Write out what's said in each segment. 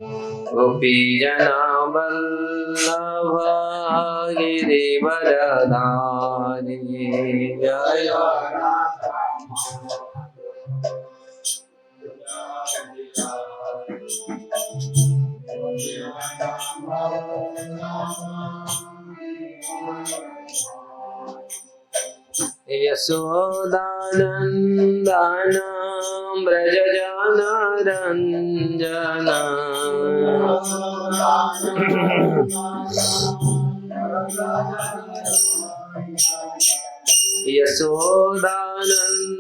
गोपीजना वल्लभ गिरिवरधारी जय यशोदानन्दन व्रजजनरञ्जन यशोदानन्दन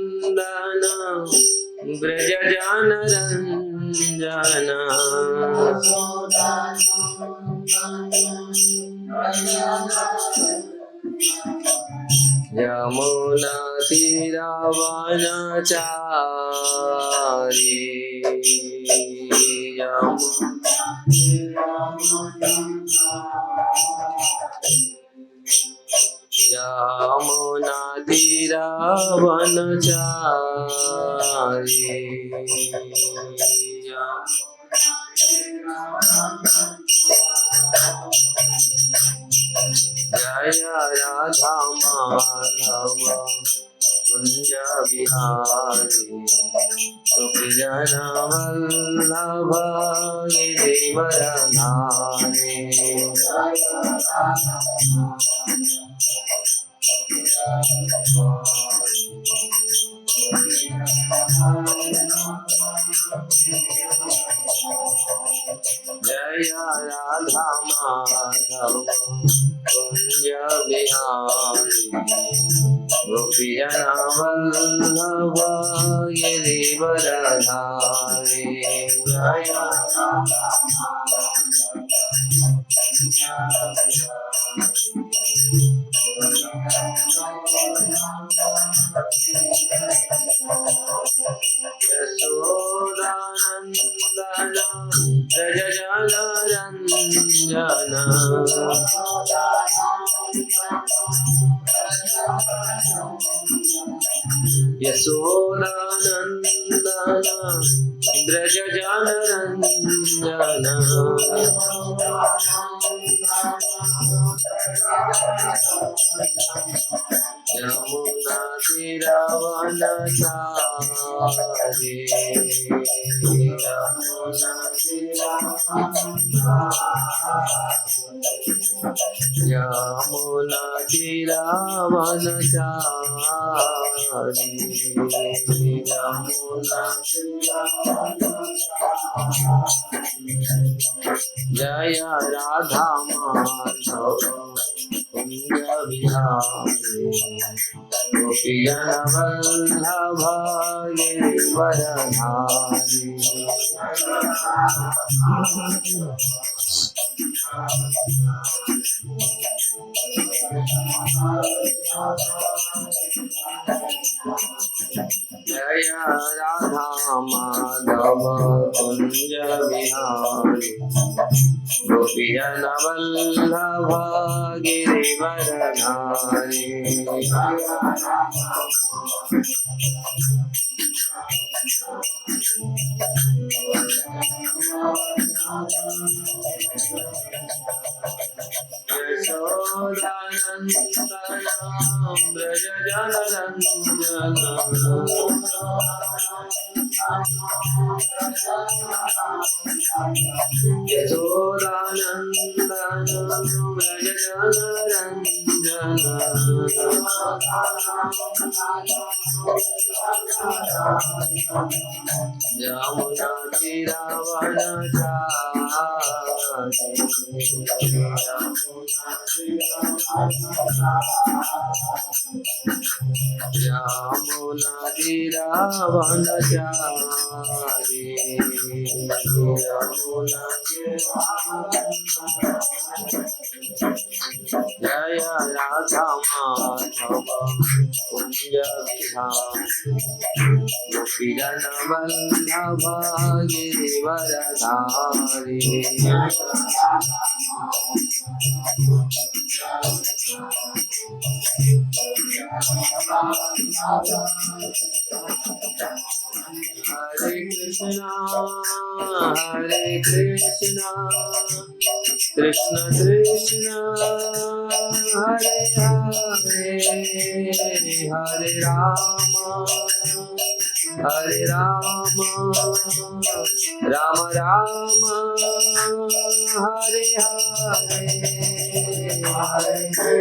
व्रजजनरञ्जन यमुनातीरवनचारी जय राधा माधव कुंज बिहारी गोपीजन वल्लभ गिरिवरधारी जय राधा माधव कुंज बिहारी गोपीजन वल्लभ गिरिवरधारी जय यशोदानन्दन व्रजजनरञ्जन यशोदानन्दन व्रजजनरञ्जन यमुनातीरवनचारी जय राधा माधव कुंज बिहारी गोपीजन वल्लभ गिरिवरधारी जय राधा माधव कुंज बिहारी गोपीजन वल्लभ गिरिवरधारी यशोदानन्दन व्रजजनरञ्जन यशोदानन्दन व्रजजनरञ्जन जय Radha Madhav Kunj Bihari गोपीजन Vallabh Girivardhari Hare Krishna, Krishna Krishna, Hare Hare, Hare Rama, Hare Rama, Rama Rama, Hare Hare, Hare Krishna,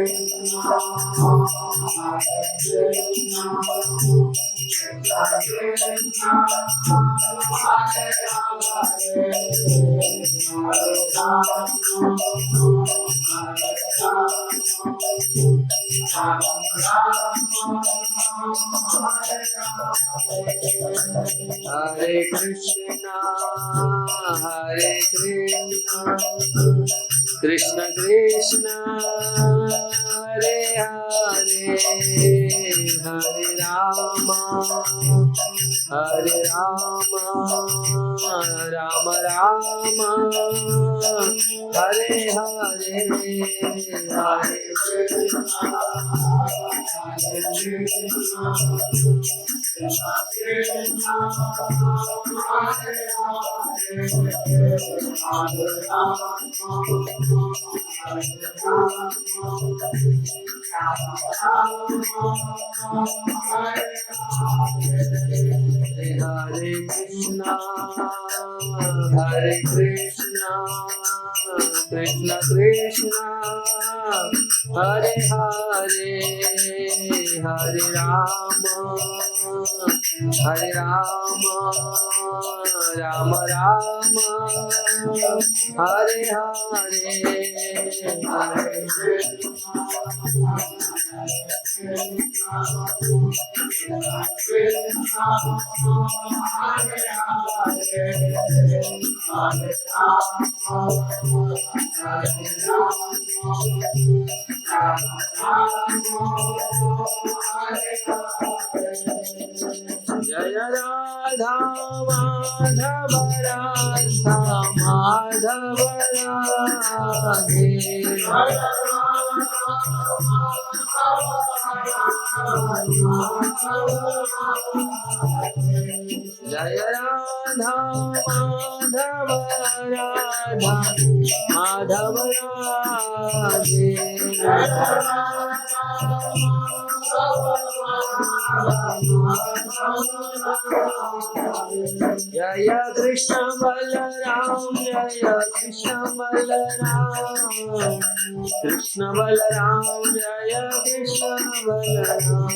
Hare Krishna, Hare Krishna, Krishna Krishna, Hare Hare, Hare Rama, Hare Rama, Rama Rama, Hare Hare, Hare Hare Krishna, Hare Krishna, Krishna Krishna, Hare Hare, Hare Rama, Hare Rama, Rama Rama, Hare Hare, Hare Jaya Radha Madhava Radha Madhava Radhe Jaya Radha Madhava Radha Madhava Radhe Jaya Krishna Balaram, Jaya Krishna Balaram, Krishna Balaram, Jaya Krishna Balaram.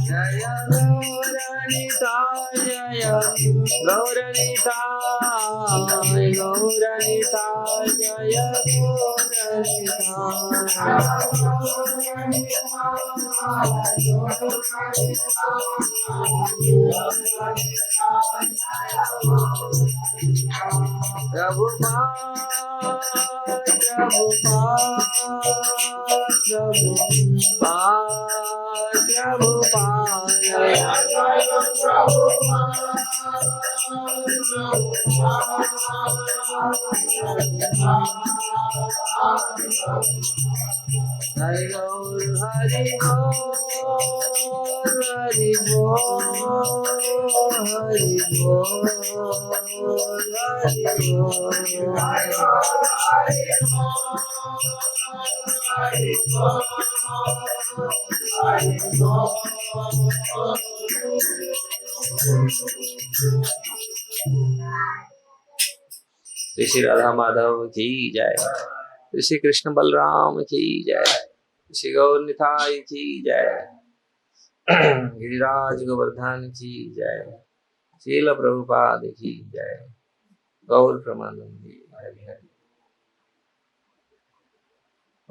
Jaya Gauranita, Jaya Gauranita, Gauranita, Jaya Hari Gaur, Hari Gaur, Hari Gaur, Hari Gaur, Shri Radha Madhav की जय, श्री कृष्ण बलराम की जय, श्री गौर निताई की जय, गिरिराज गोवर्धन की जय, श्रील प्रभुपाद की जय, गौर प्रमानंदी हरि हरि।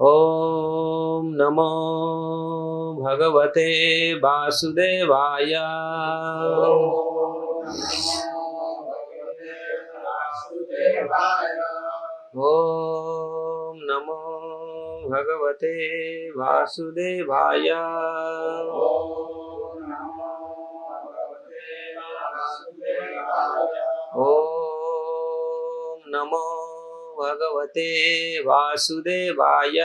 ओम नमो भगवते वासुदेवाय। ओम नमो भगवते वासुदेवाय। ओम नमो भगवते वासुदेवाय।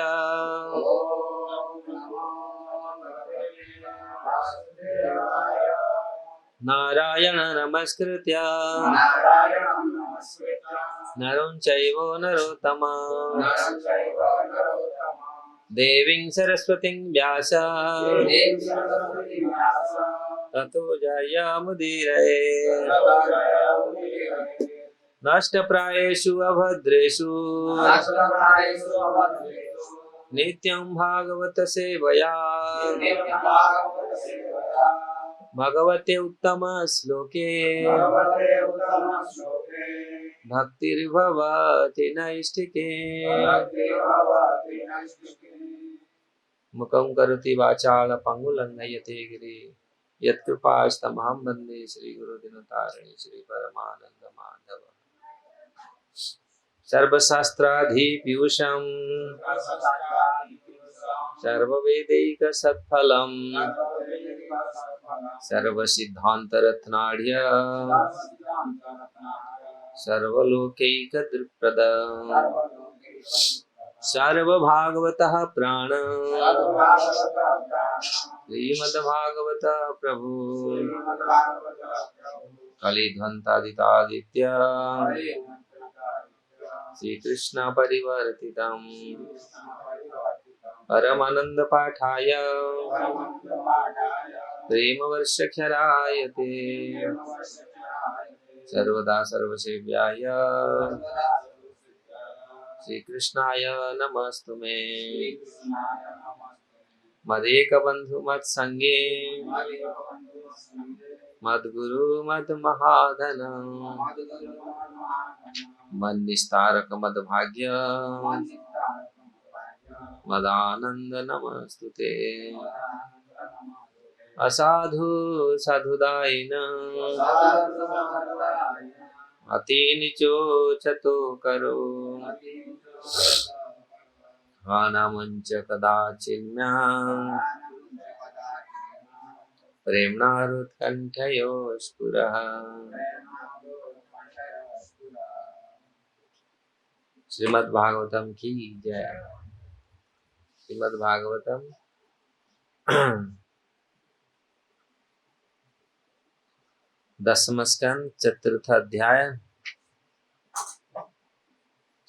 नारायण नमस्कृत्य नरं चैव नरोत्तमं देवीं सरस्वतीं व्यास ततो जयमुदीरये। नष्टप्रायेषु अभद्रेषु नित्यं भागवत सेवया भगवते उत्तम श्लोके भक्तिर्भवति नैष्ठिके। मुखं करोति वाचाल पंगुलंघयते गिरि यत्कृपास्तमहं वन्दे श्रीगुरुदिनतारिणि श्रीपरमानन्द माधव। सर्वशास्त्राधिपीयूषं सर्ववेदैकसत्फलं सर्वसिद्धान्तरत्नाढ्य सर्वलोकैकदृक्प्रदं सर्वभागवतः प्राण श्रीमद्भागवत प्रभु कलिध्वंतादितादित्य श्रीकृष्ण परिवर्तितं परमानंद पाठाय प्रेमवर्षक्षराय ते सर्वदा सर्वसेव्याय श्रीकृष्णाय नमस्तुमे। मदेकबन्धु मत्संगे मद्गुरु मद्महाधन मन्निस्तारक मद्भाग्य मदानंद नमस्तुते। असाधु साधुदायिन अति नीचो चतो करो हानामंच कदाचिन्म्या प्रेम्णारुत्कण्ठयो स्फुरः। श्रीमद् भागवतम की जय। श्रीमद् भागवतम 10वां स्कंद 4था अध्याय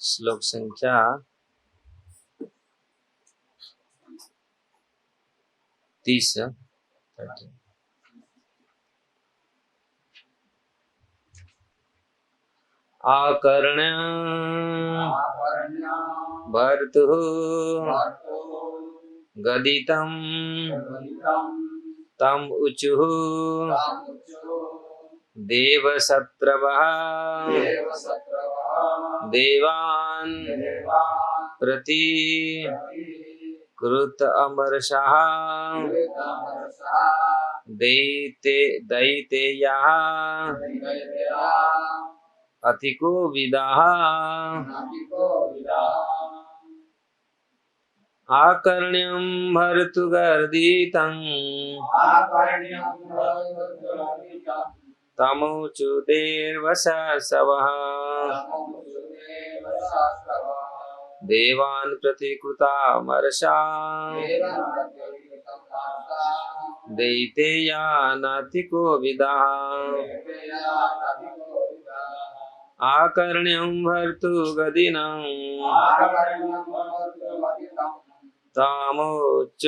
श्लोक संख्या 30। आकर्ण्य भर्तुः गदितं तम उचुः देवशत्रवः देवान् प्रति कृत अमरशः दैतेयः अतिको विदाः। आकर्ण्यं भर्तुगर्दितं तमोचु देवशवः देवान् प्रतिकृतामर्षा दैतेयानातिको विदाः। आकर्ण्यं भर्तुगदिनं तामोच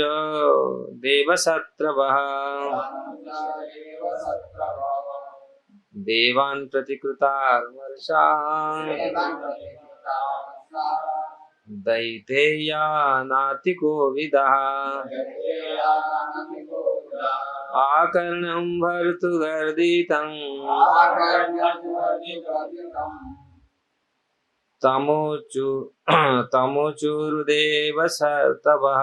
देवशत्रवः देवान् प्रतिकृतामर्षा दैतेयानातिको विदाः। आकर्ण्यं भर्तुगर्दितं तमोचुर्देवशत्रवः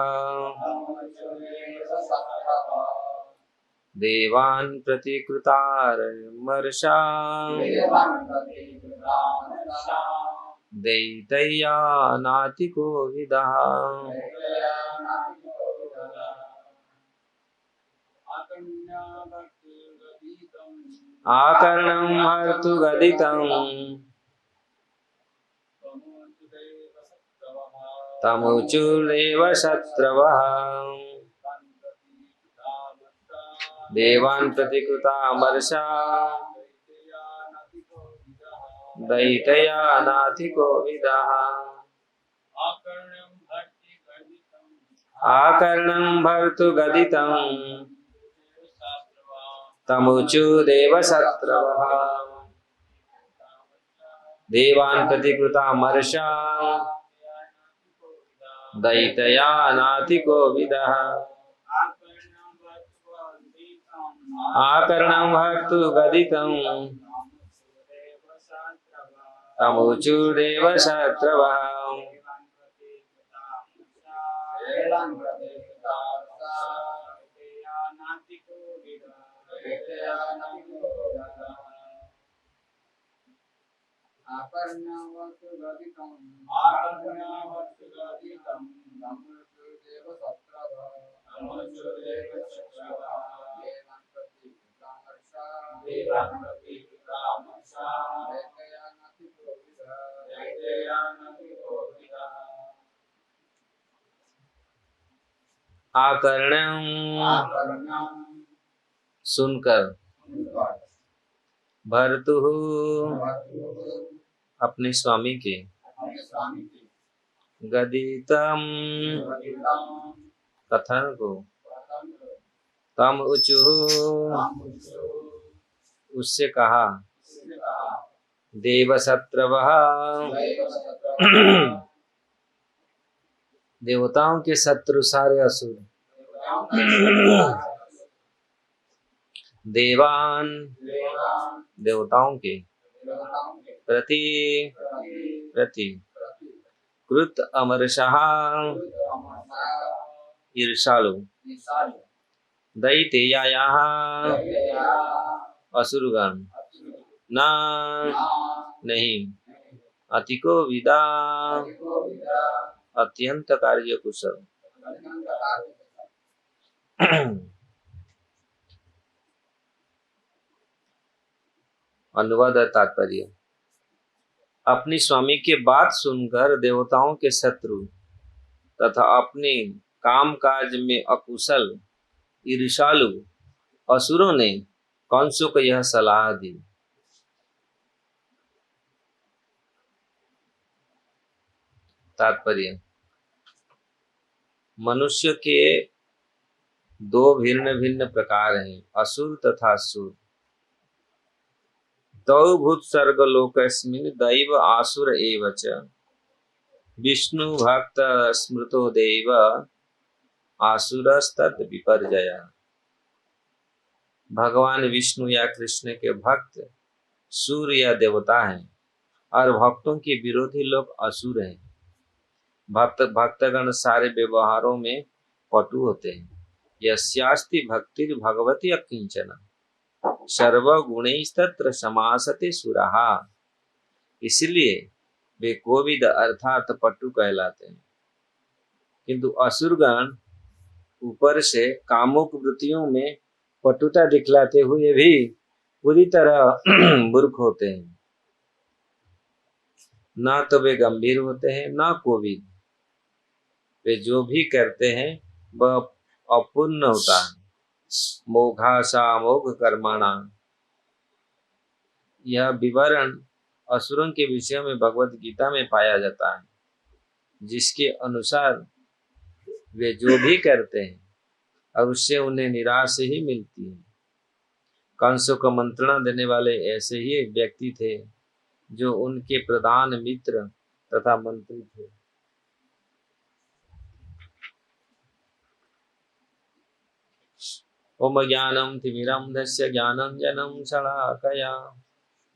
देवान् प्रतिकृतामर्षा दैतेयानातिको विदाः। आकर्ण्यं भर्तुगदितं तमुचुर्देव शत्रवः देवान् प्रतिकृतामर्षा दैतयानातिको विदः आकर्णं भर्तुगदितं तमुचुर्देव शत्रवः देवान् प्रतिकृतामर्षा दैतयानातिको विदः आकर्णं भर्तुगदितं तमुचुर्देव शत्रवः आकर्ण्यं सुनकर भर्तुः अपने स्वामी के गदितम कथन को तम उचुः उससे कहा देवशत्रवः देवताओं के शत्रु सारे असुर देवान देवताओं के प्रति कृत अमरषः ईर्षालु दैतेयायाः असुरगण न नहीं अतिको विदा अत्यंत कार्य कुशल अनुवाद तात्पर्य अपनी स्वामी की बात सुनकर देवताओं के शत्रु तथा अपने काम काज में अकुशल ईर्षालु असुरों ने कंसों को यह सलाह दी। तात्पर्य मनुष्य के दो भिन्न भिन्न प्रकार हैं, असुर तथा सुर। तौ भूत सर्ग लोकस्मिन् दैव आसुर एव च विष्णु भक्त स्मृतो देव आसुरस्तत् विपर्जय। भगवान विष्णु या कृष्ण के भक्त सूर्य या देवता हैं और भक्तों के विरोधी लोग असुर हैं। भक्तगण सारे व्यवहारों में पटु होते हैं। यस्यास्ति भक्तिर् भगवती अकिंचन सर्वगुणैस्तत्र समासते सुराः। इसलिए वे कोविद अर्थात पटु कहलाते हैं। किंतु असुरगण ऊपर से कामुक वृत्तियों में पटुता दिखलाते हुए भी पूरी तरह मूर्ख होते हैं। ना तो वे गंभीर होते हैं ना कोविद। वे जो भी करते हैं वह अपूर्ण होता है। मोघासा मोघ कर्माणा। यह विवरण असुरों के विषय में भगवत गीता में पाया जाता है, जिसके अनुसार वे जो भी करते हैं और उससे उन्हें निराश ही मिलती है। कंसों को मंत्रणा देने वाले ऐसे ही एक व्यक्ति थे जो उनके प्रधान मित्र तथा मंत्री थे। ओम ज्ञानम तिमिरंधस्य ज्ञानांजनं शलाकया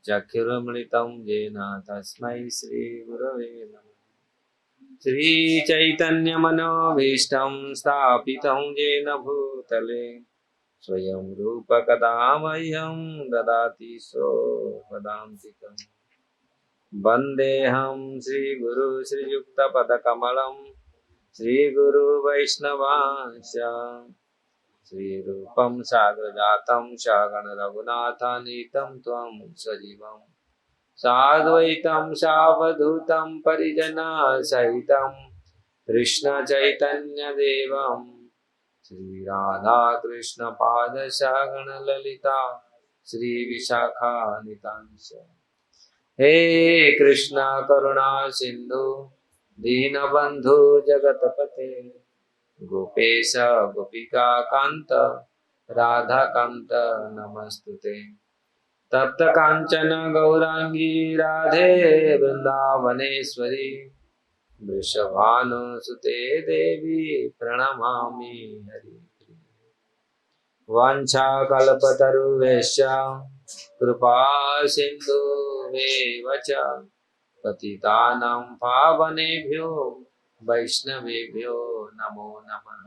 चक्षुरुन्मिलितं येन तस्मै श्री गुरवे नमः। श्री चैतन्य मनोभीष्टं स्थापितं येन भूतले स्वयं रूप कदा मह्यं ददाति स्वपदान्तिकम्। वन्देऽहं श्रीगुरु श्रीयुक्तपदकमलं श्रीगुरु वैष्णवांश्च श्रीरूपं साग्रजातं सगण रघुनाथान्वितं त्वं सजीवं साद्वैतं सावधूतं परिजनसहितं कृष्ण चैतन्य देवम श्री राधा कृष्ण पादशागण ललिता श्री विशाखानितांश। हे कृष्ण करुणा सिंधु दीनबंधु जगतपते गोपेश गोपिका कांत राधा कांत नमस्तुते। तप्त कांचन गौरांगी राधे वृंदावनेश्वरी वृषभानुसुते देवी प्रणमामि हरि। वाञ्छाकल्पतरुभ्यश्च कृपा सिन्धुभ्येव च पतितानां पावनेभ्यो वैष्णवेभ्यो नमो नमः।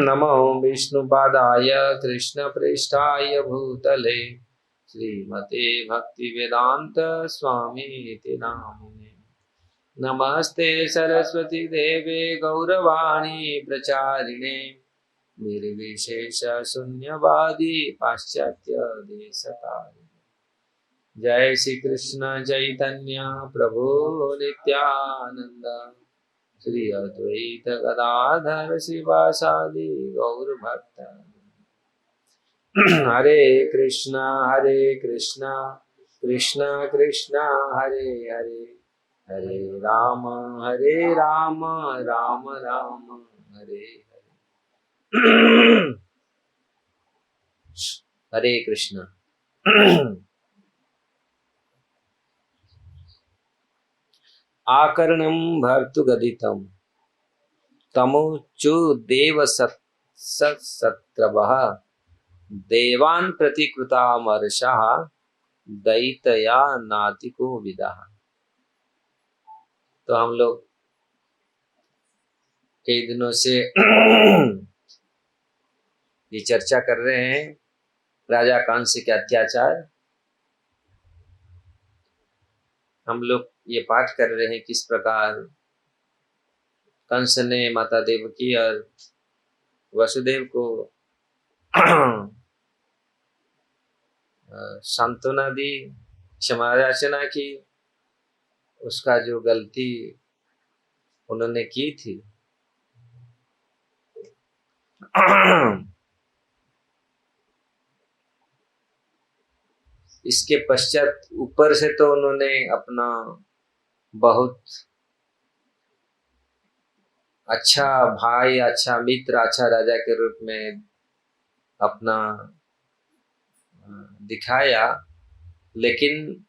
नमो विष्णुपादाय कृष्णप्रेष्ठाय भूतले श्रीमते भक्तिवेदांत स्वामीति नामिने। नमस्ते सरस्वती देवे गौरवाणी प्रचारिणे निर्विशेष शून्यवादी पाश्चात्य देशतारिणे। जय श्री कृष्ण चैतन्य प्रभु नित्यानंद श्री अद्वैत गदाधर शिवासादि गौर भक्त। हरे कृष्णा कृष्णा कृष्णा हरे हरे हरे राम राम राम हरे हरे। हरे कृष्ण। आकर्णं भर्तुगदितं तमुचु देव सत्रवः देवान् प्रतिकृतामर्षः दैतया नातिको विदः। तो हम लोग कई दिनों से ये चर्चा कर रहे हैं राजा कंस के अत्याचार। हम लोग ये पाठ कर रहे हैं किस प्रकार कंस ने माता देवकी और वसुदेव को सांत्वना दी, क्षमा याचना की, उसका जो गलती उन्होंने की थी इसके पश्चात ऊपर से तो उन्होंने अपना बहुत अच्छा भाई, अच्छा मित्र, अच्छा राजा के रूप में अपना दिखाया। लेकिन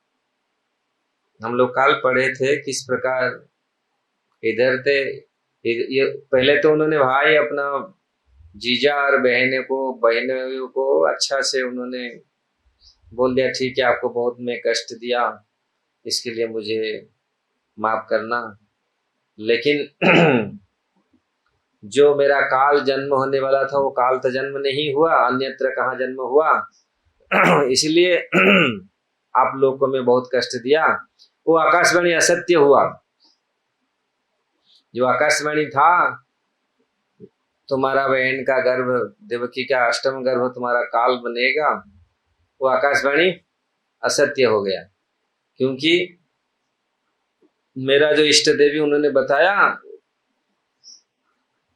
हम लोग काल पढ़े थे किस प्रकार इधर थे ये पहले तो उन्होंने भाई अपना जीजा और बहनों को अच्छा से उन्होंने बोल दिया, ठीक है आपको बहुत मैं कष्ट दिया, इसके लिए मुझे माफ करना। लेकिन जो मेरा काल जन्म होने वाला था वो काल तो जन्म नहीं हुआ, अन्यत्र कहाँ जन्म हुआ। इसलिए आप लोग को मैं बहुत कष्ट दिया। वो आकाशवाणी असत्य हुआ। जो आकाशवाणी था तुम्हारा बहन का गर्भ, देवकी का अष्टम गर्भ तुम्हारा काल बनेगा, वो आकाशवाणी असत्य हो गया। क्योंकि मेरा जो इष्ट देवी उन्होंने बताया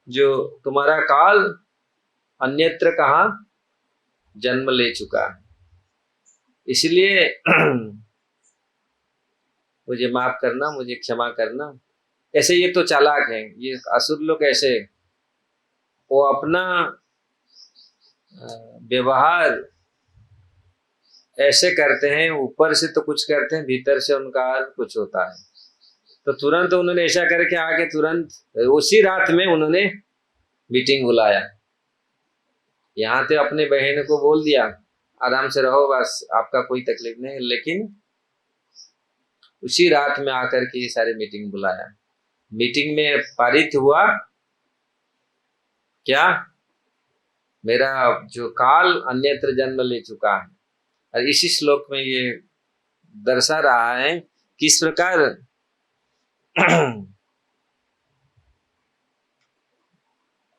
जो तुम्हारा काल अन्यत्र कहाँ जन्म ले चुका है, इसलिए मुझे माफ करना, मुझे क्षमा करना। ऐसे ये तो चालाक है, ये असुर लोग ऐसे, वो अपना व्यवहार ऐसे करते हैं, ऊपर से तो कुछ करते हैं, भीतर से उनका कुछ होता है। तो तुरंत उन्होंने ऐसा करके आके तुरंत उसी रात में उन्होंने मीटिंग बुलाया। यहाँ पे अपने बहन को बोल दिया आराम से रहो, बस आपका कोई तकलीफ नहीं। लेकिन उसी रात में आकर के ये सारे मीटिंग बुलाया। मीटिंग में पारित हुआ क्या, मेरा जो काल अन्यत्र जन्म ले चुका है। और इसी श्लोक में ये दर्शा रहा है किस प्रकार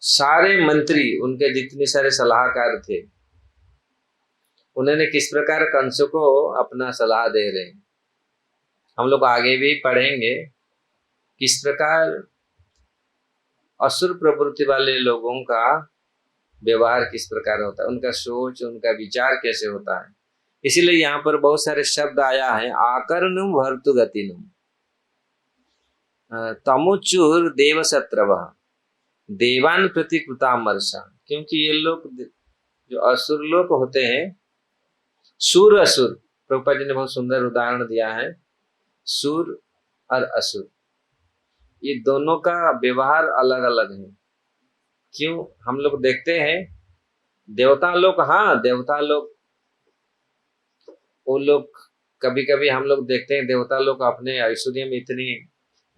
सारे मंत्री, उनके जितने सारे सलाहकार थे, उन्होंने किस प्रकार कंस को अपना सलाह दे रहे हैं। हम लोग आगे भी पढ़ेंगे किस प्रकार असुर प्रवृत्ति वाले लोगों का व्यवहार किस प्रकार होता है, उनका सोच, उनका विचार कैसे होता है। इसीलिए यहाँ पर बहुत सारे शब्द आया है, आकर्णुम भर्तु गतिनुम तमुचुर देव शत्रव देवान प्रति कृतामर्षा। क्योंकि ये लोग जो असुर लोग होते हैं, सुर असुर, प्रभुपाद जी ने बहुत सुंदर उदाहरण दिया है, सुर और असुर ये दोनों का व्यवहार अलग अलग है। क्यों, हम लोग देखते हैं देवता लोग, हाँ देवता लोग, वो लोग कभी कभी हम लोग देखते हैं देवता लोग अपने ऐश्वर्य में इतनी,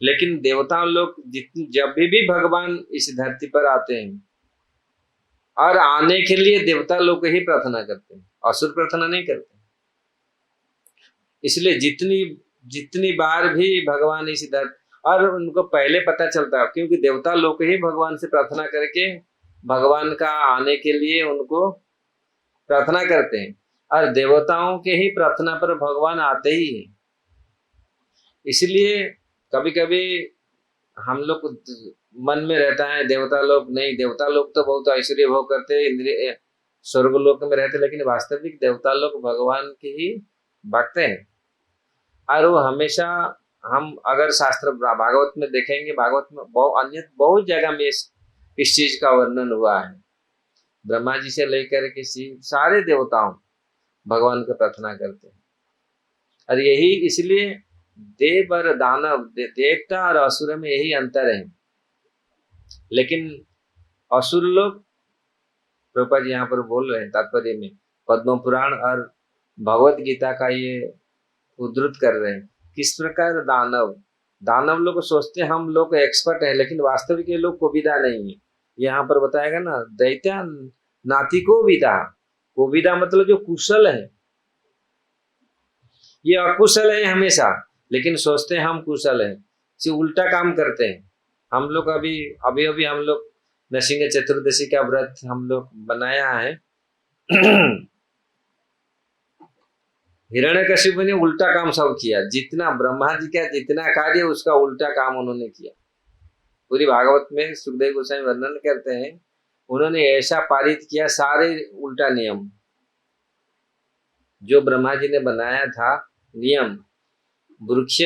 लेकिन देवता लोग जितनी जब भी भगवान इस धरती पर आते हैं और आने के लिए देवता लोग ही प्रार्थना करते हैं, असुर प्रार्थना नहीं करते। इसलिए जितनी जितनी बार भी भगवान इस धरती, और उनको पहले पता चलता है क्योंकि देवता लोग ही भगवान से प्रार्थना करके भगवान का आने के लिए उनको प्रार्थना करते हैं, और देवताओं के ही प्रार्थना पर भगवान आते ही हैं। इसलिए कभी कभी हम लोग मन में रहता है देवता लोग नहीं, देवता लोग तो बहुत ऐश्वर्य भोग करते, इंद्रिय स्वर्ग लोक में रहते, लेकिन वास्तविक देवता लोग भगवान के ही भक्त हैं। और वो हमेशा, हम अगर शास्त्र भागवत में देखेंगे, भागवत में बहुत जगह में इस चीज का वर्णन हुआ है। ब्रह्मा जी से लेकर के सारे देवताओं भगवान को प्रार्थना करते हैं। और यही इसलिए देव और दानव, देवता और असुर में यही अंतर है। लेकिन असुर लोग, प्रभुपाद जी यहाँ पर बोल रहे हैं तात्पर्य में, पद्म पुराण और भगवत गीता का ये उद्धृत कर रहे हैं। किस प्रकार दानव लोग सोचते हैं हम लोग एक्सपर्ट हैं, लेकिन वास्तविक ये लोग कोविदा नहीं है। यहाँ पर बताएगा ना, दैत्या नाती कोविदा, कोविदा मतलब जो कुशल है, ये अकुशल है हमेशा, लेकिन सोचते हैं हम कुशल हैं, सिर्फ उल्टा काम करते हैं। हम लोग अभी हम लोग नरसिंह चतुर्दशी का व्रत हम लोग बनाया है। हिरण्यकशिपु ने उल्टा काम सब किया, जितना ब्रह्मा जी का जितना कार्य उसका उल्टा काम उन्होंने किया। पूरी भागवत में सुखदेव गोस्वामी वर्णन करते हैं, उन्होंने ऐसा पारित किया सारे उल्टा नियम जो ब्रह्मा जी ने बनाया था। नियम, वृक्ष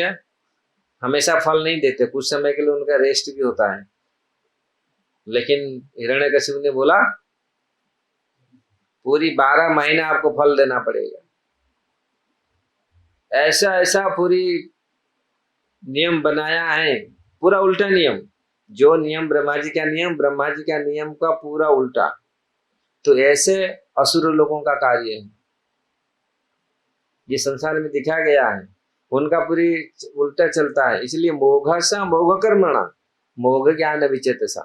हमेशा फल नहीं देते, कुछ समय के लिए उनका रेस्ट भी होता है, लेकिन हिरण्यकशिपु ने बोला पूरी 12 महीना आपको फल देना पड़ेगा। ऐसा पूरी नियम बनाया है, पूरा उल्टा नियम। जो नियम ब्रह्मा जी का नियम का पूरा उल्टा। तो ऐसे असुर लोगों का कार्य है, ये संसार में दिखा गया है, उनका पूरी उल्टा चलता है। इसलिए मोघसा मोघ कर्मणा मोघ ज्ञान विचेतसा,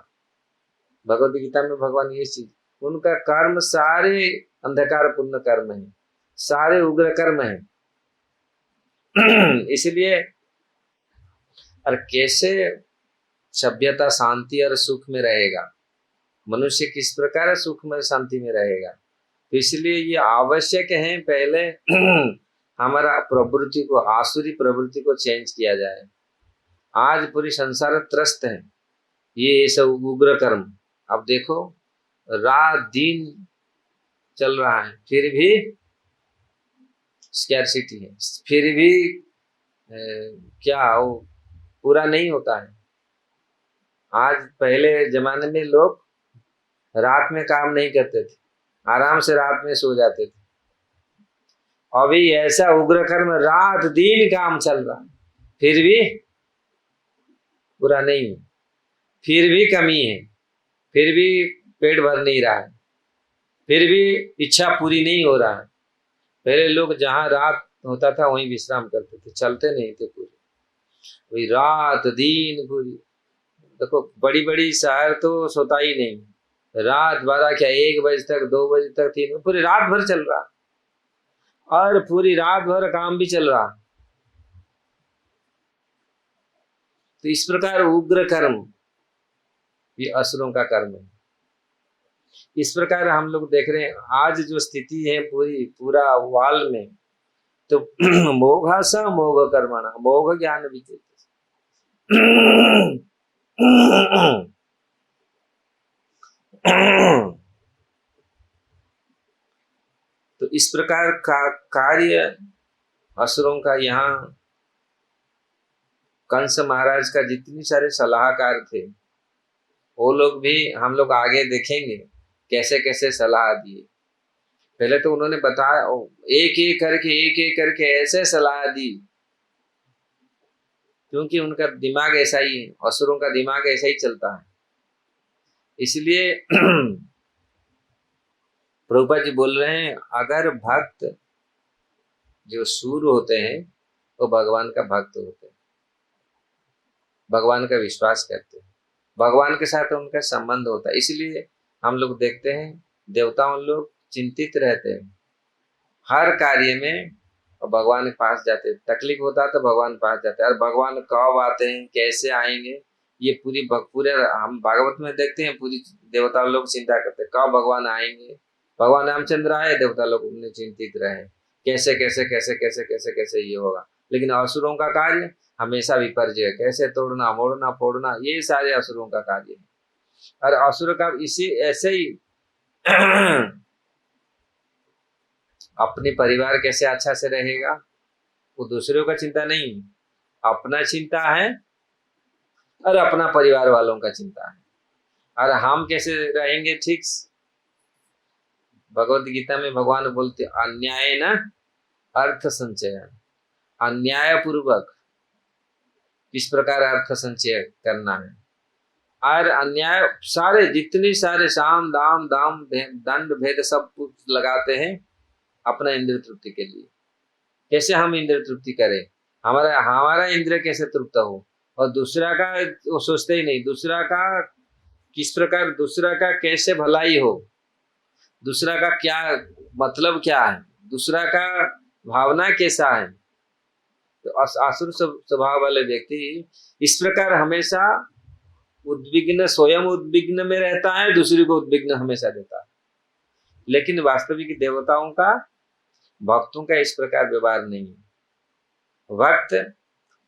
भगवद गीता में भगवान ये चीज, उनका कर्म सारे अंधकार पूर्ण कर्म है, सारे उग्र कर्म है। इसलिए और कैसे सभ्यता शांति और सुख में रहेगा, मनुष्य किस प्रकार सुख में शांति में रहेगा, तो इसलिए ये आवश्यक है पहले हमारा प्रवृत्ति को, आसुरी प्रवृत्ति को चेंज किया जाए। आज पूरी संसार त्रस्त है ये सब उग्र कर्म। अब देखो रात दिन चल रहा है, फिर भी स्कैरसिटी है, फिर भी क्या वो पूरा नहीं होता है। आज पहले जमाने में लोग रात में काम नहीं करते थे, आराम से रात में सो जाते थे। अभी ऐसा उग्र कर्म रात दिन काम चल रहा है, फिर भी पूरा नहीं है, फिर भी कमी है, फिर भी पेट भर नहीं रहा है, फिर भी इच्छा पूरी नहीं हो रहा है। पहले लोग जहां रात होता था वहीं विश्राम करते थे, चलते नहीं थे पूरे, वही रात दिन पूरी। देखो बड़ी बड़ी शहर तो सोता ही नहीं, रात 12 क्या 1 बजे तक 2 बजे तक 3, पूरी रात भर चल रहा, और पूरी रात भर काम भी चल रहा। तो इस प्रकार उग्र कर्म ये असुरों का कर्म है। इस प्रकार हम लोग देख रहे हैं आज जो स्थिति है पूरा वाल में, तो मोघा सा मोघ कर्मणा मोघ ज्ञान विचेत, तो इस प्रकार का कार्य असुरों का यहाँ कंस महाराज का जितनी सारे सलाहकार थे वो लोग भी, हम लोग आगे देखेंगे कैसे कैसे सलाह दिए। पहले तो उन्होंने बताया, एक एक करके ऐसे सलाह दी, क्योंकि उनका दिमाग ऐसा ही है, असुरों का दिमाग ऐसा ही चलता है। इसलिए प्रभुपाद जी बोल रहे हैं, अगर भक्त जो सूर होते हैं वो भगवान का भक्त होते हैं, भगवान का विश्वास करते हैं, भगवान के साथ उनका संबंध होता है। इसलिए हम लोग देखते हैं देवताओं लोग चिंतित रहते हैं हर कार्य में, और भगवान के पास जाते हैं। तकलीफ होता है तो भगवान के पास जाते हैं, और भगवान कब आते हैं, कैसे आएंगे, ये पूरे हम भागवत में देखते हैं, पूरी देवता लोग चिंता करते हैं कब भगवान आएंगे। भगवान रामचंद्र आए, देवता लोग उन्हें चिंतित रहे कैसे कैसे कैसे कैसे कैसे कैसे ये होगा। लेकिन असुरों का कार्य हमेशा विपर्जय, कैसे तोड़ना मोड़ना फोड़ना, ये सारे असुरों का कार्य है। और असुर का इसी ऐसे ही अपने परिवार कैसे अच्छा से रहेगा, वो दूसरों का चिंता नहीं, अपना चिंता है और अपना परिवार वालों का चिंता है, और हम कैसे रहेंगे ठीक। भगवत गीता में भगवान बोलते अन्याय न अर्थ संचय, अन्याय पूर्वक किस प्रकार अर्थ संचय करना है, और अन्याय सारे जितने सारे साम दाम दाम दंड भेद सब कुछ लगाते हैं अपना इंद्र तृप्ति के लिए। कैसे हम इंद्र तृप्ति करें, हमारा इंद्र कैसे तृप्त हो, और दूसरा का वो सोचते ही नहीं, दूसरा का किस प्रकार, दूसरा का कैसे भलाई हो, दूसरा का क्या मतलब क्या है, दूसरा का भावना कैसा है। तो आसुर स्वभाव वाले व्यक्ति इस प्रकार हमेशा उद्विग्न, स्वयं उद्विग्न में रहता है, दूसरे को उद्विग्न हमेशा देता है। लेकिन वास्तविक देवताओं का, भक्तों का इस प्रकार व्यवहार नहीं है। भक्त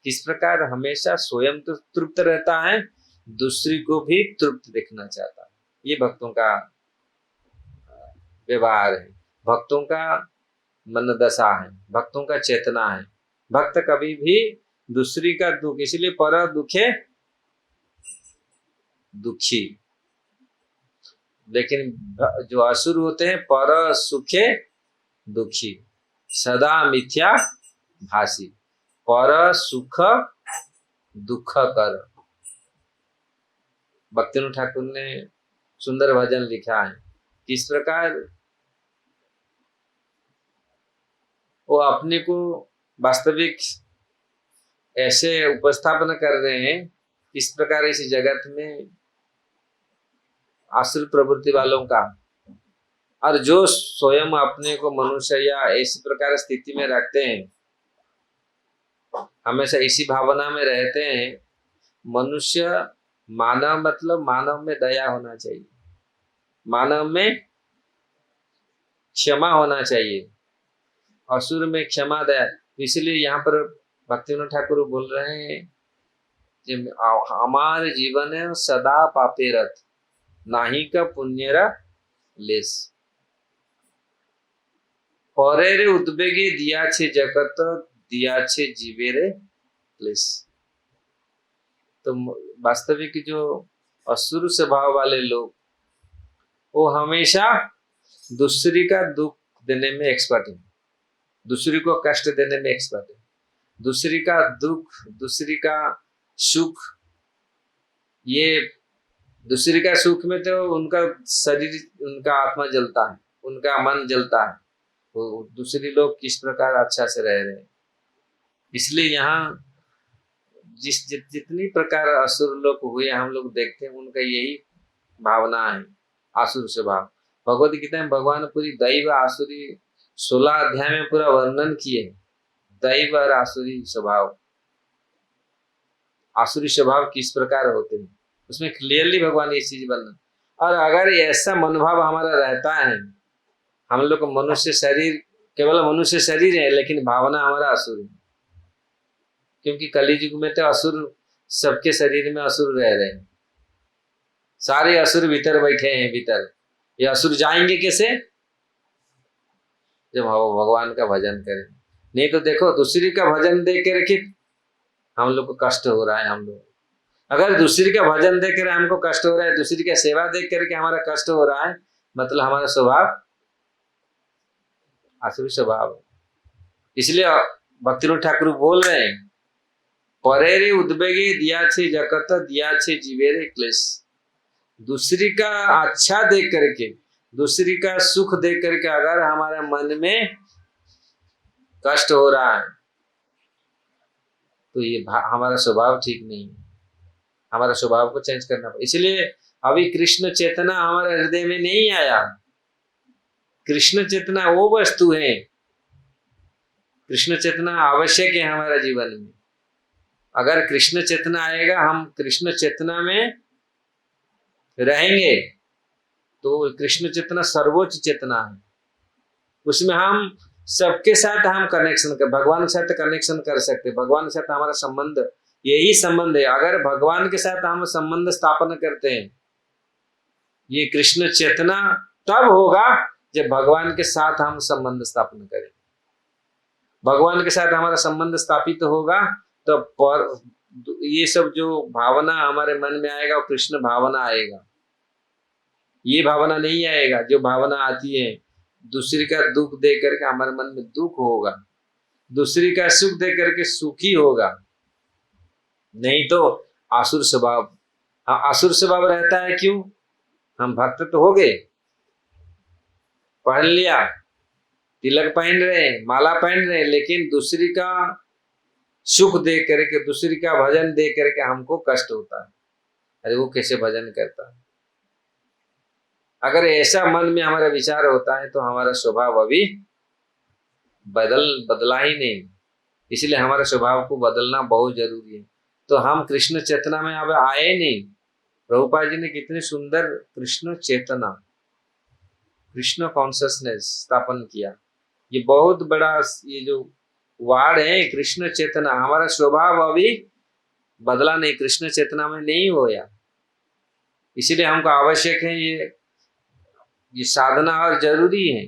किस प्रकार हमेशा स्वयं तो तृप्त रहता है, दूसरी को भी तृप्त देखना चाहता है। ये भक्तों का व्यवहार है, भक्तों का मन दशा है, भक्तों का चेतना है। भक्त कभी भी दूसरी का दुख, इसलिए पर दुखे दुखी, लेकिन जो असुर होते हैं पर सुखे दुखी, सदा मिथ्या भासी, पर सुख दुख कर। भक्तिनाथ ठाकुर ने सुंदर भजन लिखा है, किस प्रकार वो अपने को वास्तविक ऐसे उपस्थापन कर रहे हैं, इस प्रकार इस जगत में आसुर प्रवृत्ति वालों का, और जो स्वयं अपने को मनुष्य या इसी प्रकार स्थिति में रखते हैं, हमेशा इसी भावना में रहते हैं। मनुष्य मानव मतलब मानव में दया होना चाहिए, मानव में क्षमा होना चाहिए, असुर में क्षमा दया। इसलिए यहाँ पर भक्तिनाथ ठाकुर बोल रहे हैं कि हमारे जीवन है सदा पापेरत, नाही का पुण्यरा लेस, परेरे उद्वेगे दिया छे जगत, दिया छे जीवे रे क्लेश। तो वास्तविक जो असुर स्वभाव वाले लोग, वो हमेशा दूसरी का दुख देने में एक्सपर्ट है, दूसरी को कष्ट देने में एक्सपर्ट है, दूसरी का दुख, दूसरी का सुख, ये दूसरी का सुख में तो उनका शरीर, उनका आत्मा जलता है, उनका मन जलता है, वो दूसरी लोग किस प्रकार अच्छा से रह रहे हैं। इसलिए यहाँ जितनी प्रकार असुर लोग हुए हम लोग देखते हैं, उनका यही भावना है, आसुर स्वभाव। भगवत गीता में भगवान पूरी दैव आसुरी 16 अध्याय में पूरा वर्णन किए, दैव और आसुरी स्वभाव, आसुरी स्वभाव किस प्रकार होते हैं, उसमें क्लियरली भगवान ये चीज वर्णन। और अगर ऐसा मनोभाव हमारा रहता है, हम लोग को मनुष्य शरीर, केवल मनुष्य शरीर है, लेकिन भावना हमारा असुर है, क्योंकि कलयुग में तो असुर सबके शरीर में असुर रह रहे हैं, सारे असुर भीतर बैठे हैं भीतर। ये असुर जाएंगे कैसे? जब हम भगवान का भजन करें। नहीं तो देखो दूसरी का भजन देख के रखिए हम लोग को कष्ट हो रहा है। हम लोग अगर दूसरी का भजन देख कर हमको कष्ट हो रहा है, दूसरी का सेवा देख करके हमारा कष्ट हो रहा है, मतलब हमारा स्वभाव आसुरी स्वभाव है। इसलिए भक्तिनाथ ठाकुर बोल रहे हैं, परेरे उद्वेगे दिया छे जगत दिया छे जीवेरे क्लेश। दूसरी का अच्छा देख करके, दूसरी का सुख देख करके अगर हमारे मन में कष्ट हो रहा है तो ये हमारा स्वभाव ठीक नहीं है। हमारा स्वभाव को चेंज करना पड़ेगा। इसलिए अभी कृष्ण चेतना हमारे हृदय में नहीं आया। कृष्ण चेतना वो वस्तु है, कृष्ण चेतना आवश्यक है हमारा जीवन में। अगर कृष्ण चेतना आएगा, हम कृष्ण चेतना में रहेंगे तो कृष्ण चेतना सर्वोच्च चेतना है। उसमें हम सबके साथ हम कनेक्शन कर, भगवान के साथ कनेक्शन कर सकते। भगवान के साथ हमारा संबंध यही संबंध है। अगर भगवान के साथ हम संबंध स्थापन करते हैं, ये कृष्ण चेतना तब होगा जब भगवान के साथ हम संबंध स्थापन करें। भगवान के साथ हमारा संबंध स्थापित होगा तो पर ये सब जो भावना हमारे मन में आएगा वो कृष्ण भावना आएगा। ये भावना नहीं आएगा जो भावना आती है दूसरी का दुख देख करके हमारे मन में दुख होगा, दूसरी का सुख देख करके सुखी होगा। नहीं तो आसुर स्वभाव, आसुर स्वभाव रहता है। क्यों? हम भक्त तो हो गए, पहन लिया, तिलक पहन रहे, माला पहन रहे, लेकिन दूसरी का सुख देख करके, दूसरी का भजन देख करके हमको कष्ट होता है। अरे वो कैसे भजन करता है? अगर ऐसा मन में हमारा विचार होता है तो हमारा स्वभाव अभी बदला ही नहीं। इसलिए हमारे स्वभाव को बदलना बहुत जरूरी है। तो हम कृष्ण चेतना में अब आए नहीं। प्रभुपाद जी ने कितनी सुंदर कृष्ण चेतना, कृष्ण कॉन्शियसनेस स्थापन किया। ये बहुत बड़ा ये जो वार्ड है कृष्ण चेतना, हमारा स्वभाव अभी बदला नहीं, कृष्ण चेतना में नहीं होया। इसीलिए हमको आवश्यक है ये साधना और जरूरी है।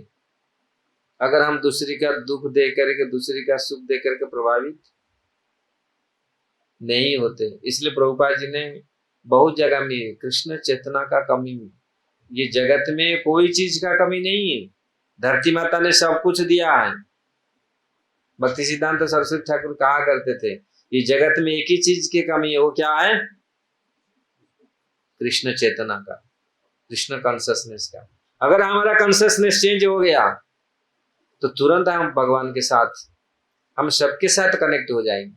अगर हम दूसरी का दुख देख करके, दूसरी का सुख देख करके प्रभावित नहीं होते। इसलिए प्रभुपाद जी ने बहुत जगह में कृष्ण चेतना का कमी, ये जगत में कोई चीज का कमी नहीं है। धरती माता ने सब कुछ दिया है। भक्ति सिद्धांत सरस्वती ठाकुर कहा करते थे ये जगत में एक ही चीज की कमी है, वो क्या है? कृष्ण चेतना का, कृष्ण कॉन्शियसनेस का। अगर हमारा कॉन्शियसनेस चेंज हो गया तो तुरंत हम भगवान के साथ, हम सबके साथ कनेक्ट हो जाएंगे,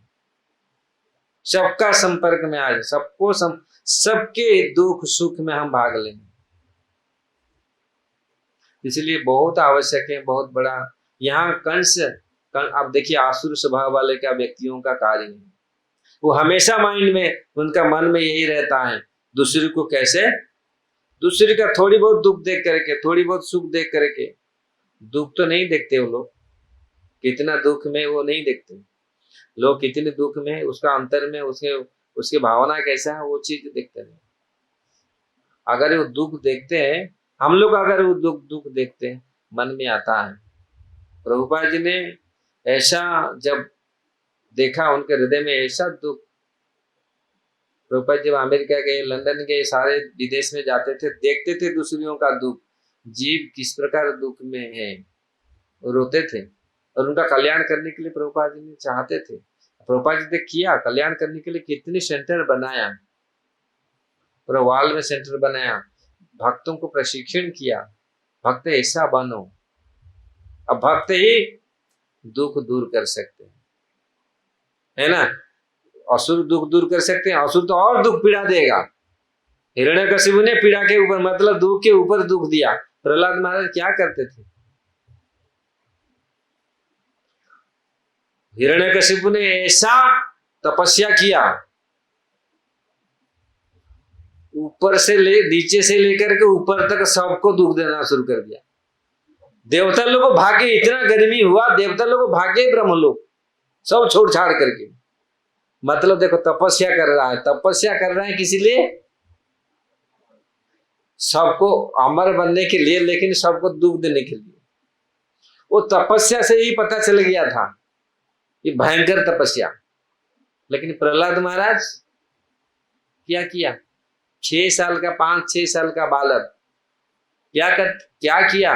सबका संपर्क में आ जाए, सबको सबके दुख सुख में हम भाग लेंगे। इसलिए बहुत आवश्यक है, बहुत बड़ा यहाँ कंस। अब देखिए आसुर स्वभाव वाले क्या व्यक्तियों का कार्य है, वो हमेशा माइंड में, उनका मन में यही रहता है दूसरे को कैसे, दूसरे का थोड़ी बहुत दुख देख करके, थोड़ी बहुत सुख देख करके, दुख तो नहीं देखते वो लोग, कितना दुख में वो नहीं देखते लोग, कितने दुख में उसका अंतर में उसके भावना कैसा है वो चीज देखते हैं। अगर वो दुख देखते हैं, हम लोग अगर वो दुख देखते हैं, मन में आता है। प्रभुपाद जी ने ऐसा जब देखा, उनके हृदय में ऐसा दुख, प्रभुपाद जब अमेरिका गए, लंदन गए, सारे विदेश में जाते थे, देखते थे दूसरियों का दुख, जीव किस प्रकार दुख में है, रोते थे और उनका कल्याण करने के लिए प्रभुपाद जी ने चाहते थे। प्रभुपाद जी ने किया, कल्याण करने के लिए कितने सेंटर बनाया, पूरा वर्ल्ड में सेंटर बनाया, भक्तों को प्रशिक्षण किया, भक्त ऐसा बनो। अब भक्त ही दुख दूर कर सकते हैं, है ना? असुर दुख दूर कर सकते हैं, असुर तो और दुख पीड़ा देगा। हिरण्यकशिपु ने पीड़ा के ऊपर, मतलब दुख के ऊपर दुख दिया। प्रहलाद महाराज क्या करते थे? हिरण्यकशिपु ने ऐसा तपस्या किया, ऊपर से नीचे से लेकर के ऊपर तक सबको दुख देना शुरू कर दिया। देवता लोग को भागे, इतना गर्मी हुआ, देवता लोग को भागे ब्रह्म लोग सब छोड़ छाड़ करके। मतलब देखो तपस्या कर रहा है, तपस्या कर रहा है किसी लिए, सबको अमर बनने के लिए, लेकिन सबको दुख देने के लिए। वो तपस्या से ही पता चल गया था कि भयंकर तपस्या। लेकिन प्रहलाद महाराज क्या किया, 6 साल का, 5-6 साल का बालक क्या किया,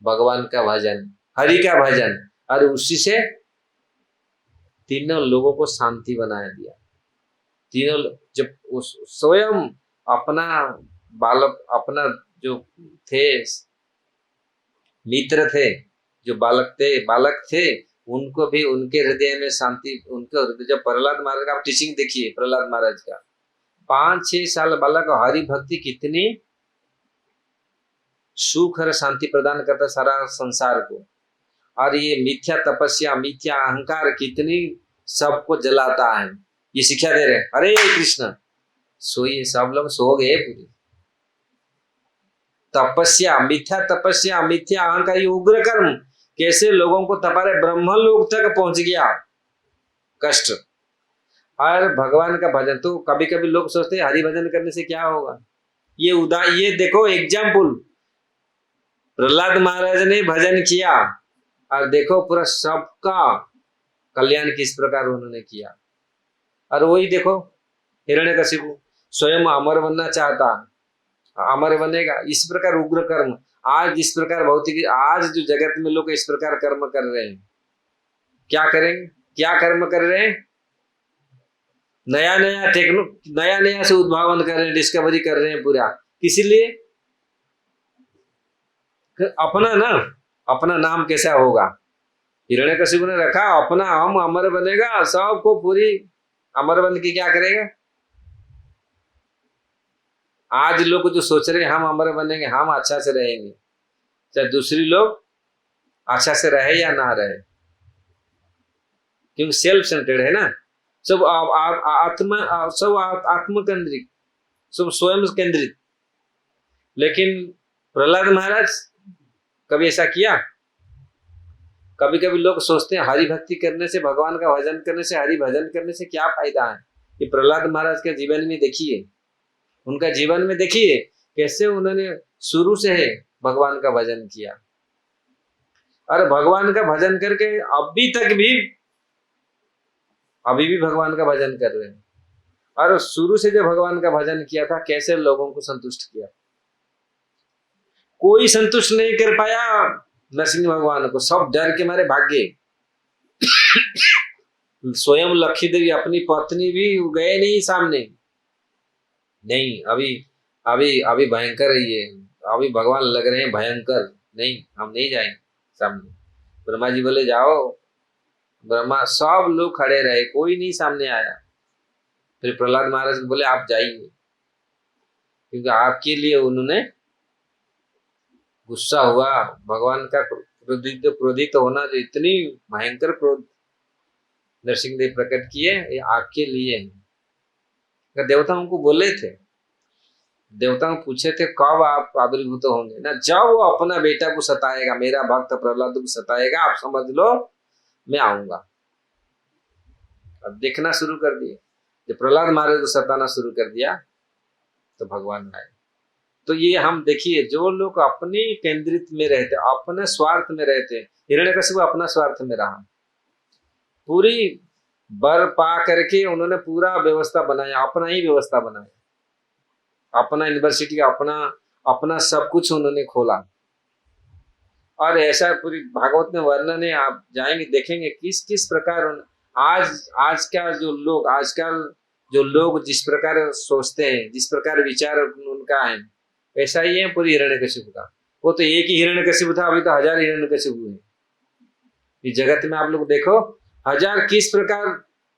भगवान का भजन, हरि का भजन, और उसी से तीनों लोगों को शांति बनाया दिया। तीनों जब उस स्वयं अपना बालक, अपना जो थे मित्र थे, जो बालक थे, उनको भी उनके हृदय में शांति, उनके हृदय, जब प्रहलाद महाराज का आप टीचिंग देखिए, प्रहलाद महाराज का 5-6 साल बालक हरि भक्ति कितनी सुख और शांति प्रदान करता सारा संसार को, और ये मिथ्या तपस्या, मिथ्या अहंकार कितनी सबको जलाता है। ये शिक्षा दे रहे, हरे कृष्ण। सोइए, सब लोग सो गए पूरी। तपस्या, मिथ्या तपस्या, मिथ्या अहंकार, ये उग्र कर्म कैसे लोगों को तपा रहे, ब्रह्म लोक तक पहुंच गया कष्ट। और भगवान का भजन, तो कभी कभी लोग सोचते हैं हरि भजन करने से क्या होगा। ये देखो एग्जाम्पल, प्रहलाद महाराज ने भजन किया और देखो पूरा सबका कल्याण किस प्रकार उन्होंने किया। और वही देखो हिरण्यकशिपु स्वयं अमर बनना चाहता, अमर बनेगा। इस प्रकार उग्र कर्म, आज इस प्रकार भौतिक, आज जो जगत में लोग इस प्रकार कर्म कर रहे हैं, क्या करेंगे, क्या कर्म कर रहे हैं, नया नया से उद्भावन कर रहे हैं, डिस्कवरी कर रहे हैं पूरा, किसी लिए, अपना नाम कैसा होगा। हिरण्यकशिपु ने रखा अपना, हम अमर बनेगा, सबको पूरी अमर बन के क्या करेगा। आज लोग जो सोच रहे हैं हम अमर बनेंगे, हम अच्छा से रहेंगे, चाहे दूसरी लोग अच्छा से रहे या ना रहे, क्योंकि सेल्फ सेंटर्ड है ना, सब आत्म केंद्रित, सब स्वयं केंद्रित। लेकिन प्रहलाद महाराज कभी ऐसा किया। कभी कभी लोग सोचते हैं हरि भक्ति करने से, भगवान का भजन करने से, हरि भजन करने से क्या फायदा है। ये प्रहलाद महाराज के जीवन में देखिए, उनका जीवन में देखिए कैसे उन्होंने शुरू से है भगवान का भजन किया, और भगवान का भजन करके अभी भी भगवान का भजन कर रहे हैं। और शुरू से जो भगवान का भजन किया था, कैसे लोगों को संतुष्ट किया, कोई संतुष्ट नहीं कर पाया नरसिंह भगवान को, सब डर के मारे भाग गए। स्वयं लक्ष्मी देवी अपनी पत्नी भी गए नहीं सामने, नहीं अभी भयंकर है ये, अभी भगवान लग रहे हैं भयंकर, नहीं हम नहीं जाएंगे सामने। ब्रह्मा जी बोले जाओ, ब्रह्मा, सब लोग खड़े रहे, कोई नहीं सामने आया। फिर प्रहलाद महाराज बोले आप जाइए, क्योंकि आपके लिए उन्होंने गुस्सा हुआ, भगवान का क्रोधित होना, जो इतनी भयंकर क्रोध नरसिंह देव प्रकट किए, ये आपके लिए है। देवताओं को बोले थे, देवताओं पूछे थे कब आप आविर्भूत होंगे ना, जब वो अपना बेटा को सताएगा, मेरा भक्त प्रहलाद को सताएगा, आप समझ लो मैं आऊंगा। अब देखना शुरू कर दिए, जब प्रहलाद महाराज को सताना शुरू कर दिया तो भगवान आए। तो ये हम देखिए, जो लोग अपने केंद्रित में रहते, अपने स्वार्थ में रहते, हिरण्यकशिपु अपना स्वार्थ में रहा, पूरी बर पा करके उन्होंने पूरा व्यवस्था बनाया, अपना ही व्यवस्था बनाया, अपना यूनिवर्सिटी, अपना सब कुछ उन्होंने खोला। और ऐसा पूरी भागवत में वर्णन है, आप जाएंगे देखेंगे किस किस प्रकार आजकल जो लोग जिस प्रकार सोचते हैं, जिस प्रकार विचार उनका है, ऐसा ही है पूरी हिरण्यकशिपु का। वो तो एक ही हिरण्यकशिपु था, अभी तो 1000 हिरण्यकशिपु है इस जगत में। आप लोग देखो 1000 किस प्रकार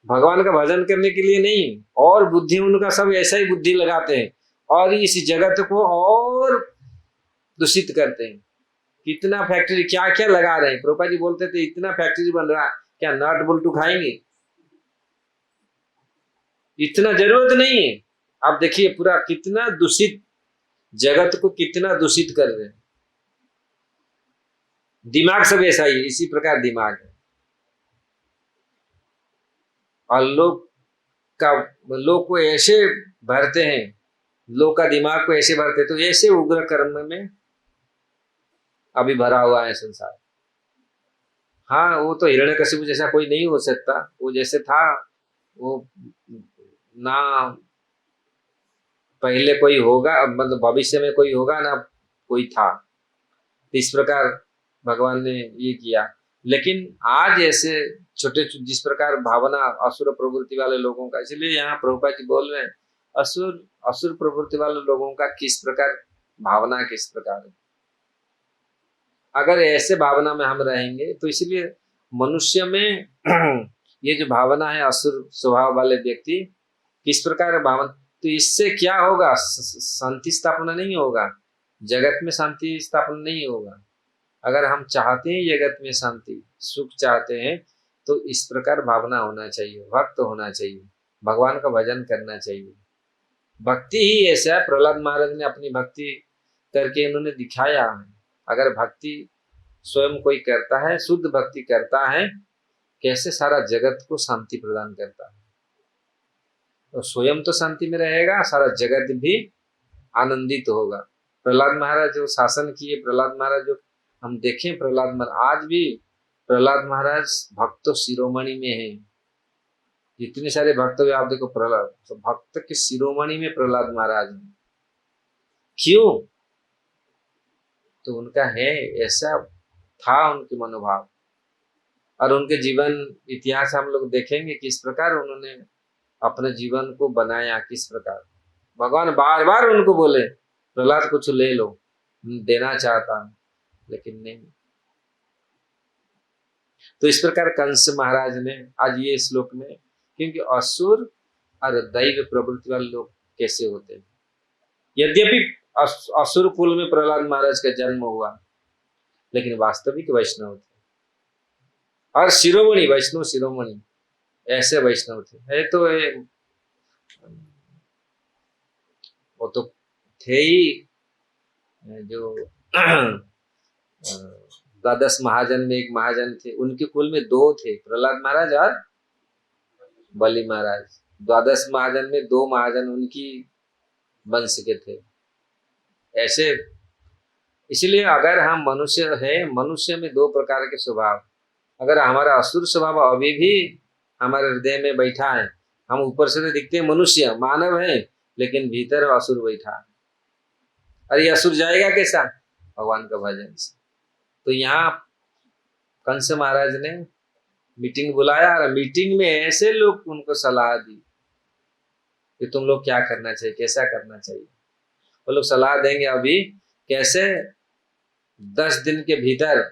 भगवान का भजन करने के लिए नहीं, और बुद्धि उनका सब ऐसा ही बुद्धि लगाते हैं और इस जगत को और दूषित करते हैं। कितना फैक्ट्री क्या क्या लगा रहे हैं। प्रभुपाद जी बोलते थे इतना फैक्ट्री बन रहा, क्या नट बोल्टू खाएंगे, इतना जरूरत नहीं है। आप देखिए पूरा कितना दूषित, जगत को कितना दूषित कर रहे हैं। दिमाग सब ऐसा ही, इसी प्रकार दिमाग है। और लोग को ऐसे भरते हैं, लोग का दिमाग को ऐसे भरते, तो ऐसे उग्र कर्म में अभी भरा हुआ है संसार। हाँ, वो तो हिरण्यकशिपु जैसा कोई नहीं हो सकता, वो जैसे था वो ना पहले कोई होगा, मतलब भविष्य में कोई होगा ना कोई था। तो इस प्रकार भगवान ने ये किया। लेकिन आज ऐसे छोटे जिस प्रकार भावना असुर प्रवृत्ति वाले लोगों का, इसलिए यहाँ प्रभुपाद जी बोल रहे हैं असुर असुर प्रवृत्ति वाले लोगों का किस प्रकार भावना किस प्रकार है। अगर ऐसे भावना में हम रहेंगे तो इसलिए मनुष्य में ये जो भावना है असुर स्वभाव वाले व्यक्ति किस प्रकार भावना, तो इससे क्या होगा, शांति स्थापना नहीं होगा, जगत में शांति स्थापना नहीं होगा। अगर हम चाहते हैं जगत में शांति सुख चाहते हैं तो इस प्रकार भावना होना चाहिए, भक्त होना चाहिए, भगवान का भजन करना चाहिए। भक्ति ही ऐसा है, प्रहलाद महाराज ने अपनी भक्ति करके इन्होंने दिखाया है। अगर भक्ति स्वयं कोई करता है, शुद्ध भक्ति करता है, कैसे सारा जगत को शांति प्रदान करता है, तो स्वयं तो शांति में रहेगा, सारा जगत भी आनंदित होगा। प्रहलाद महाराज जो शासन किए, प्रहलाद महाराज जो हम देखें, प्रहलाद महाराज आज भी प्रहलाद महाराज भक्त शिरोमणि में है। जितने सारे भक्त हुए आप देखो, प्रहलाद तो भक्त के शिरोमणि में प्रहलाद महाराज है। क्यों? तो उनका है ऐसा था उनके मनोभाव, और उनके जीवन इतिहास हम लोग देखेंगे किस प्रकार उन्होंने अपने जीवन को बनाया, किस प्रकार भगवान बार बार उनको बोले प्रहलाद कुछ ले लो, देना चाहता हूं, लेकिन नहीं। तो इस प्रकार कंस महाराज ने आज ये श्लोक में, क्योंकि असुर और दैव प्रवृत्ति वाले लोग कैसे होते हैं, यद्यपि असुर कुल में प्रहलाद महाराज का जन्म हुआ, लेकिन वास्तविक वैष्णव थे और शिरोमणि, वैष्णव शिरोमणि ऐसे वैष्णव थे। है तो वो तो थे ही जो द्वादश महाजन में एक महाजन थे, उनके कुल में दो थे, प्रहलाद महाराज और बलि महाराज। द्वादश महाजन में दो महाजन उनकी वंश के थे। ऐसे इसलिए अगर हम मनुष्य है, मनुष्य में दो प्रकार के स्वभाव, अगर हमारा असुर स्वभाव अभी भी हमारे हृदय में बैठा है, हम ऊपर से तो दिखते हैं मनुष्य मानव है, लेकिन भीतर असुर बैठा है। अरे असुर जाएगा कैसा? भगवान का भजन से। तो यहाँ कंस महाराज ने मीटिंग बुलाया और मीटिंग में ऐसे लोग उनको सलाह दी कि तुम लोग क्या करना चाहिए, कैसा करना चाहिए। वो लोग सलाह देंगे अभी कैसे 10 दिन के भीतर,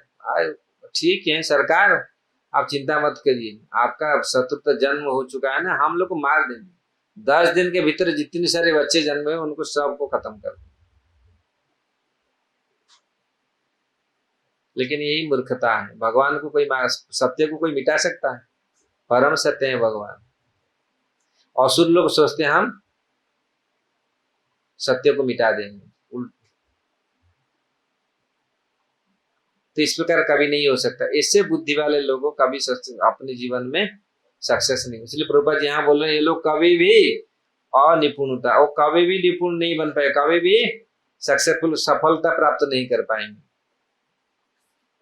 ठीक है सरकार आप चिंता मत करिए, आपका शत्रु तो जन्म हो चुका है ना, हम लोग को मार देंगे, 10 दिन के भीतर जितने सारे बच्चे जन्मे हैं उनको सबको खत्म कर देंगे। लेकिन यही मूर्खता है, भगवान को कोई सत्य को कोई मिटा सकता है? परम सत्य है भगवान। असुर लोग सोचते हैं हम सत्य को मिटा देंगे, तो इस प्रकार कभी नहीं हो सकता। ऐसे बुद्धि वाले लोगों कभी अपने जीवन में सक्सेस नहीं। इसलिए प्रभुपाद जी यहाँ बोल रहे हैं, ये लोग कभी भी अनिपुणता, वो कभी भी निपुण नहीं बन पाए, कभी भी सक्सेसफुल सफलता प्राप्त नहीं कर पाएंगे।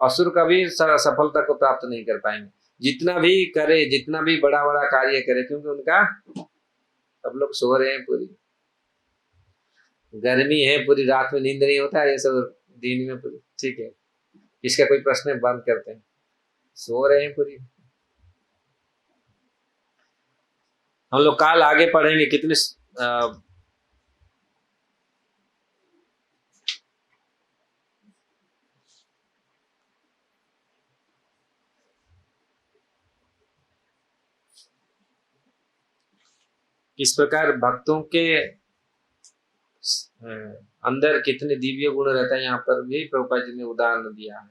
असुर कभी सफलता को प्राप्त नहीं कर पाएंगे, जितना भी करे, जितना भी बड़ा बड़ा कार्य करे, क्योंकि उनका सब लोग सो रहे हैं, पूरी गर्मी है, पूरी रात में नींद नहीं होता है, ये सब दिन में पूरी ठीक है। इसका कोई प्रश्न बंद करते हैं, सो रहे हैं पूरी। हम लोग काल आगे पढ़ेंगे कितने किस प्रकार भक्तों के अंदर कितने दिव्य गुण रहता है। यहाँ पर भी प्रभुपाद जी ने उदाहरण दिया है,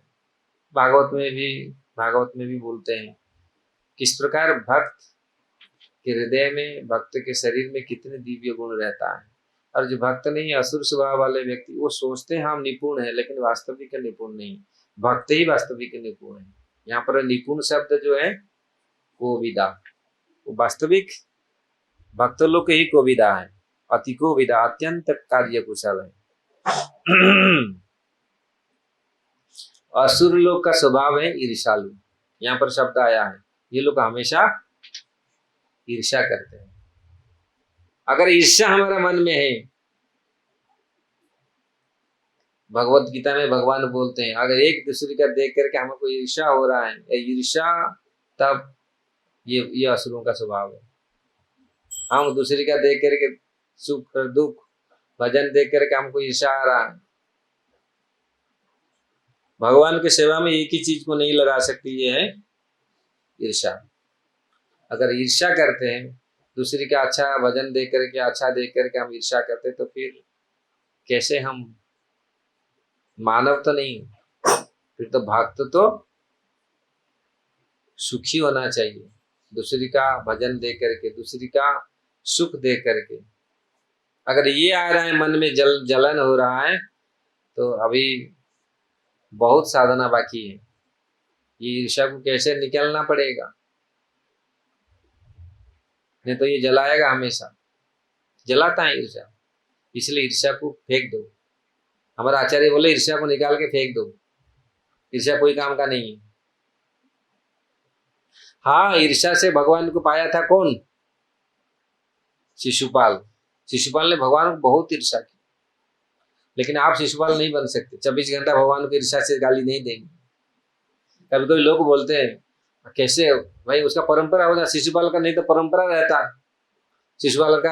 भागवत में भी बोलते हैं किस प्रकार भक्त के हृदय में, भक्त के शरीर में कितने दिव्य गुण रहता है। और जो भक्त नहीं, असुर स्वभाव वाले व्यक्ति, वो सोचते हैं हम निपुण है, लेकिन वास्तविक निपुण नहीं, भक्त ही वास्तविक निपुण है। यहाँ पर निपुण शब्द जो है कोविदा, वो वास्तविक भक्त लोग के ही को विदा है, अति को विदा, अत्यंत कार्य कुशल है। असुर लोग का स्वभाव है ईर्ष्यालु, यहाँ पर शब्द आया है, ये लोग हमेशा ईर्ष्या करते हैं। अगर ईर्ष्या हमारा मन में है, भगवत गीता में भगवान बोलते हैं अगर एक दूसरे का देख करके हमको ईर्ष्या हो रहा है, ईर्ष्या, तब ये असुरों का स्वभाव है। हम दूसरे का देख करके सुख दुख भजन देख करके हमको ईर्ष्या आ रहा है। भगवान की सेवा में एक ही चीज को नहीं लगा सकती, ये है ईर्ष्या। अगर ईर्ष्या करते हैं, दूसरे का अच्छा भजन देख करके, अच्छा देख करके हम ईर्ष्या करते, तो फिर कैसे हम मानव तो नहीं, फिर तो भक्त तो सुखी होना चाहिए, दूसरी का भजन देख करके, दूसरी का सुख देख करके। अगर ये आ रहा है मन में जलन हो रहा है, तो अभी बहुत साधना बाकी है। ये ईर्ष्या को कैसे निकलना पड़ेगा, नहीं तो ये जलाएगा, हमेशा जलाता है ईर्ष्या। इसलिए ईर्ष्या को फेंक दो। हमारा आचार्य बोले ईर्ष्या को निकाल के फेंक दो, ईर्ष्या कोई काम का नहीं है। हाँ, ईर्ष्या से भगवान को पाया था कौन? शिशुपाल। शिशुपाल ने भगवान को बहुत ईर्ष्या की, लेकिन आप शिशुपाल नहीं बन सकते। 24 घंटा भगवान को ईर्ष्या से गाली नहीं देंगे। कभी कभी लोग बोलते हैं कैसे भाई, उसका परंपरा होगा, शिशुपाल का नहीं तो परंपरा रहता, शिशुपाल का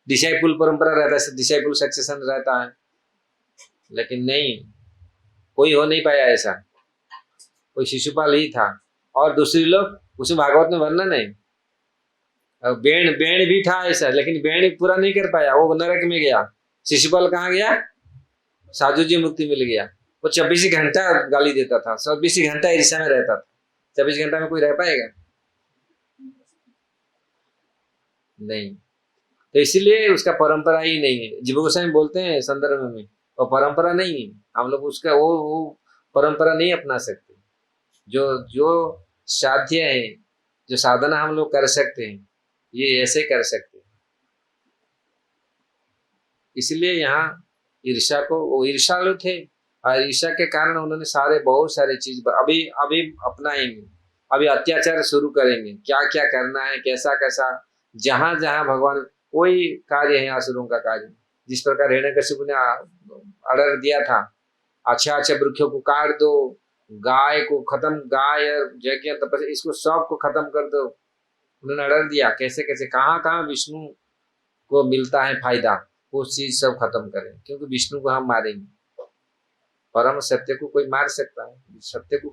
डिसाइपुल परंपरा रहता है, डिसाइपुल सक्सेशन रहता है। लेकिन नहीं, कोई हो नहीं पाया ऐसा, कोई शिशुपाल ही था। और दूसरी लोग, उसमें भागवत में वर्णन है, बेण भी था ऐसा, लेकिन बेण पूरा नहीं कर पाया, वो नरक में गया। शिशुपाल कहाँ गया? साधु जी मुक्ति मिल गया। वो 24 घंटा गाली देता था, 24 घंटा ईर्ष्या में रहता था। 24 घंटा में कोई रह पाएगा? नहीं। तो इसीलिए उसका परंपरा ही नहीं है। जीव गोस्वामी बोलते हैं संदर्भ में, वो परंपरा नहीं है। हम लोग उसका वो परंपरा नहीं अपना सकते। जो साध्य है, जो साधना हम लोग कर सकते हैं, ये ऐसे कर सकते हैं। इसलिए यहाँ ईर्ष्या को, वो ईर्ष्यालु थे, और ईर्ष्या के कारण उन्होंने बहुत सारे चीज अभी अपनाएंगे, अभी अत्याचार शुरू करेंगे। क्या क्या करना है, कैसा कैसा, जहां जहां भगवान, कोई कार्य है असुरों का कार्य। जिस प्रकार हिरण्यकशिपु ने ऑर्डर दिया था, अच्छा वृक्षों को काट दो, गाय को खत्म, गाय यज्ञ तपस्या इसको सब को खत्म कर दो, उन्होंने ऑर्डर दिया। कैसे कैसे, कहाँ कहाँ विष्णु को मिलता है फायदा, वो चीज सब खत्म करें, क्योंकि विष्णु को हम मारेंगे। परम सत्य को कोई मार सकता है? सत्य को